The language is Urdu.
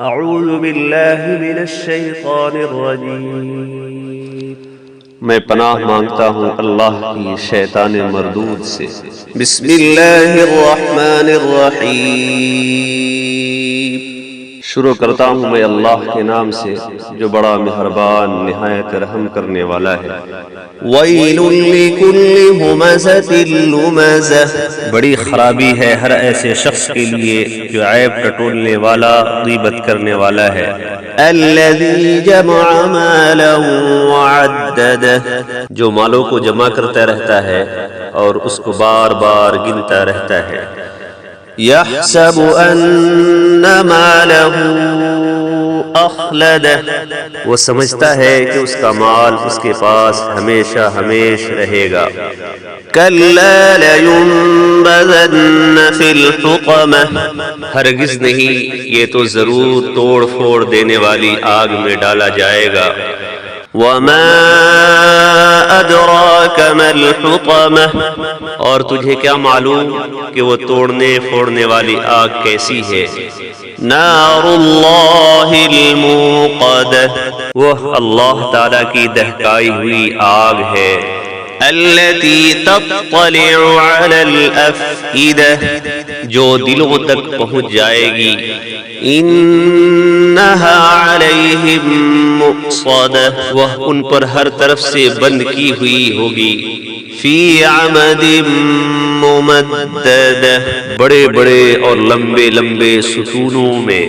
اعوذ باللہ من الشیطان الرجیم، میں پناہ مانگتا ہوں اللہ کی شیطان مردود سے۔ بسم اللہ الرحمن الرحیم، شروع کرتا ہوں میں اللہ کے نام سے جو بڑا مہربان نہایت رحم کرنے والا ہے۔ ویل لکل ہمزۃ لمزہ، بڑی خرابی ہے ہر ایسے شخص کے لیے جو عیب ٹٹولنے والا، غیبت کرنے والا ہے۔ الذی جمع مالا وعددہ، جو مالوں کو جمع کرتا رہتا ہے اور اس کو بار بار گنتا رہتا ہے۔ یحسب ان مالہ اخلدہ، وہ سمجھتا ہے کہ اس کا مال اس کے پاس ہمیشہ ہمیش رہے گا۔ کلا لینبذن فی الحطمہ، ہرگز نہیں، یہ تو ضرور توڑ پھوڑ دینے والی آگ میں ڈالا جائے گا۔ وما ادراک ما الحطمہ، اور تجھے کیا معلوم کہ وہ توڑنے پھوڑنے والی آگ کیسی ہے؟ نار اللہ الموقدہ، وہ اللہ تعالیٰ کی دہکائی ہوئی آگ ہے۔ التي تطلع على الافئدہ، جو دلوں تک پہنچ جائے گی۔ انہا علیہم مؤصدہ، وہ ان پر ہر طرف سے بند کی ہوئی ہوگی۔ فی عمد ممددہ، بڑے بڑے اور لمبے لمبے ستونوں میں۔